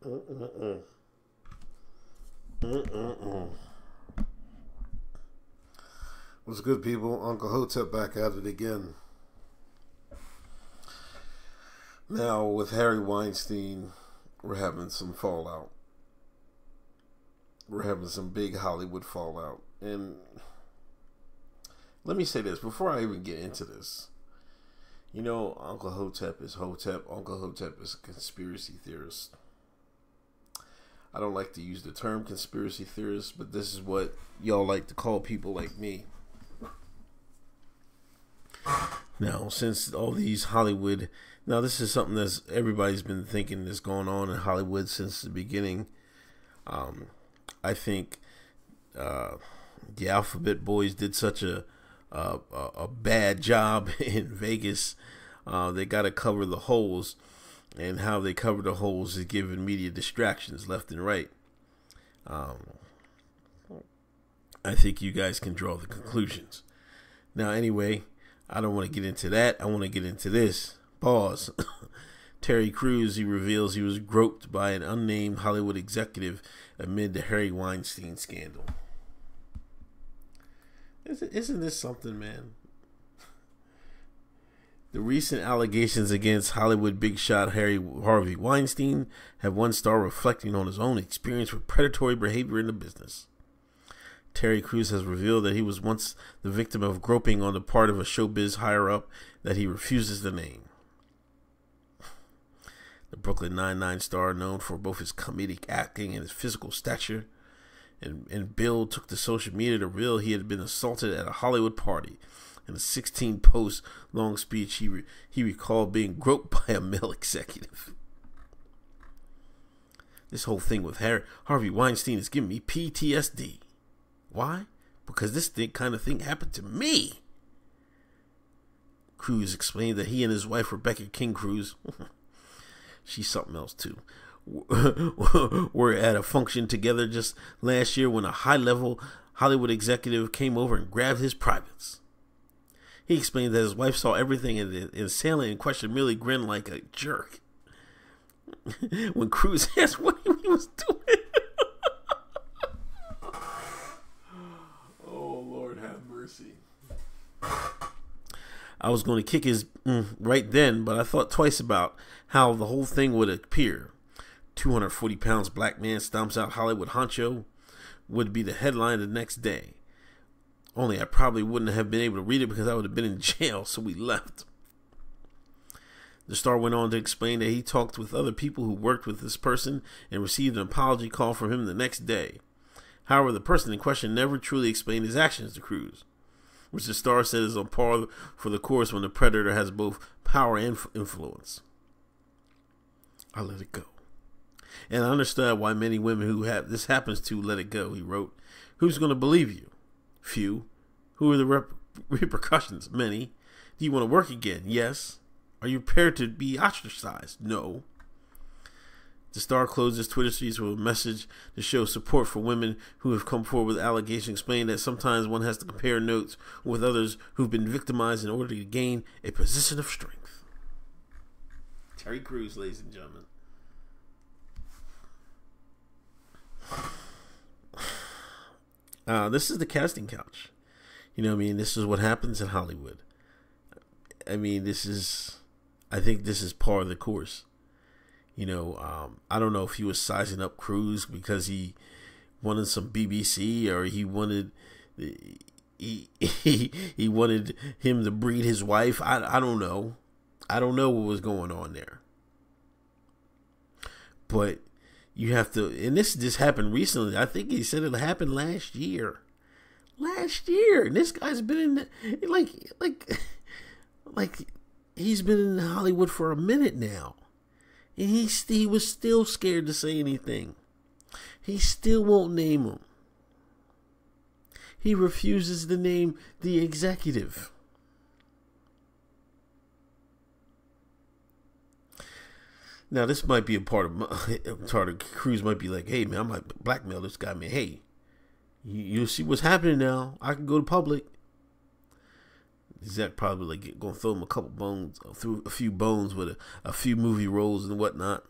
Mm-mm-mm. Mm-mm-mm. What's good, people? Uncle Hotep back at it again. Now, with Harry Weinstein, we're having some fallout. We're having some big Hollywood fallout. And let me say this before I even get into this. You know, Uncle Hotep is Hotep. Uncle Hotep is a conspiracy theorist. I don't like to use the term conspiracy theorist, but this is what y'all like to call people like me. Now, since all these Hollywood... Now, this is something that everybody's been thinking is going on in Hollywood since the beginning. I think the Alphabet Boys did such a bad job in Vegas. They got to cover the holes, and how they cover the holes is giving media distractions left and right. I think you guys can draw the conclusions. Now, anyway, I don't want to get into that. I want to get into this. Pause. Terry Crews, he reveals he was groped by an unnamed Hollywood executive amid the Harry Weinstein scandal. Isn't this something, man? The recent allegations against Hollywood big shot Harvey Weinstein have one star reflecting on his own experience with predatory behavior in the business. Terry Crews has revealed that he was once the victim of groping on the part of a showbiz higher-up that he refuses to name. The Brooklyn Nine-Nine star, known for both his comedic acting and his physical stature, and Bill took to social media to reveal he had been assaulted at a Hollywood party. In a 16-post long speech, he recalled being groped by a male executive. This whole thing with Harvey Weinstein is giving me PTSD. Why? Because this kind of thing happened to me. Crews explained that he and his wife, Rebecca King Crews, she's something else too, were at a function together just last year when a high-level Hollywood executive came over and grabbed his privates. He explained that his wife saw everything and the assailant in question merely grinned like a jerk. When Crews asked what he was doing. Oh, Lord have mercy. I was going to kick his right then, but I thought twice about how the whole thing would appear. 240 pounds black man stomps out Hollywood honcho would be the headline the next day. Only I probably wouldn't have been able to read it because I would have been in jail, so we left. The star went on to explain that he talked with other people who worked with this person and received an apology call from him the next day. However, the person in question never truly explained his actions to Crews, which the star said is on par for the course when the predator has both power and influence. I let it go. And I understand why many women who have this happens to let it go, he wrote. Who's going to believe you? Few. Who are the repercussions? Many. Do you want to work again? Yes. Are you prepared to be ostracized? No. The star closed his Twitter streets with a message to show support for women who have come forward with allegations, explaining that sometimes one has to compare notes with others who've been victimized in order to gain a position of strength. Terry Crews, ladies and gentlemen. This is the casting couch. You know what I mean? This is what happens in Hollywood. I mean, I think this is part of the course. You know, I don't know if he was sizing up Crews because he wanted some BBC or he wanted he wanted him to breed his wife. I don't know. I don't know what was going on there. But you have to, and this just happened recently. I think he said it happened last year. And this guy's been in like he's been in Hollywood for a minute now, and he was still scared to say anything. He still won't name him. He refuses to name the executive. Now, this might be a part of Crews might be like, hey, man, I might blackmail this guy, man. Hey, you see what's happening now. I can go to public. Zach probably like going to throw him a few bones with a few movie roles and whatnot.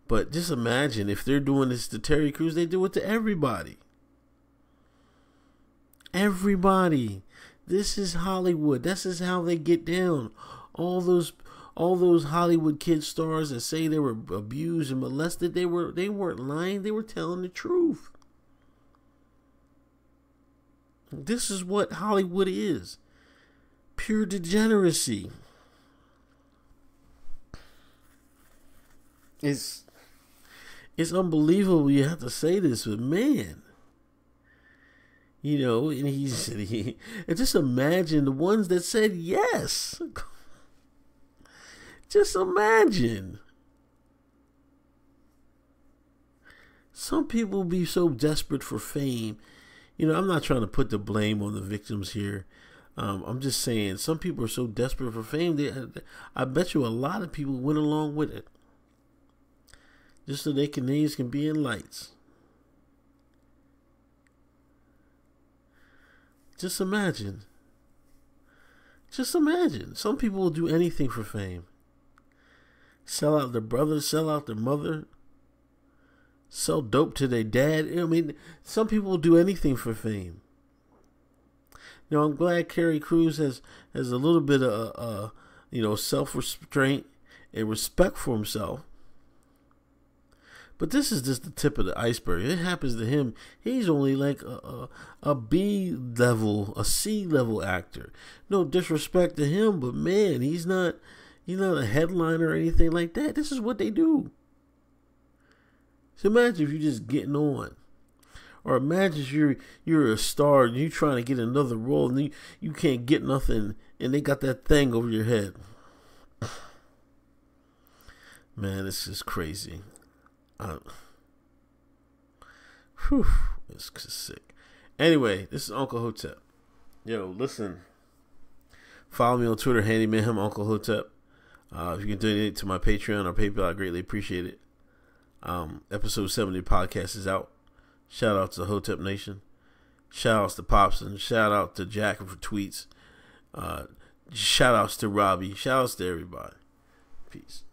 But just imagine if they're doing this to Terry Crews, they do it to everybody. Everybody. This is Hollywood. This is how they get down. All those Hollywood kid stars that say they were abused and molested, they weren't lying. They were telling the truth. This is what Hollywood is. Pure degeneracy. It's unbelievable you have to say this, but man. You know, and and just imagine the ones that said yes. Just imagine. Some people be so desperate for fame. You know, I'm not trying to put the blame on the victims here. I'm just saying some people are so desperate for fame. I bet you a lot of people went along with it. Just so their names can be in lights. Just imagine. Just imagine. Some people will do anything for fame. Sell out their brother, sell out their mother, sell dope to their dad. I mean, some people will do anything for fame. You know, I'm glad Terry Crews has a little bit of, self-restraint and respect for himself. But this is just the tip of the iceberg. It happens to him. He's only like a B level, a C level actor. No disrespect to him, but man, he's not a headliner or anything like that. This is what they do. So imagine if you're just getting on. Or imagine if you're a star and you're trying to get another role and you can't get nothing and they got that thing over your head. Man, this is crazy. It's sick. Anyway, this is Uncle Hotep. Yo, listen. Follow me on Twitter, Handyman him, Uncle Hotep. If you can donate to my Patreon or PayPal, I greatly appreciate it. Episode 70 podcast is out. Shout out to the Hotep Nation. Shout outs to Pops and shout out to Jack for tweets. Shout outs to Robbie. Shout outs to everybody. Peace.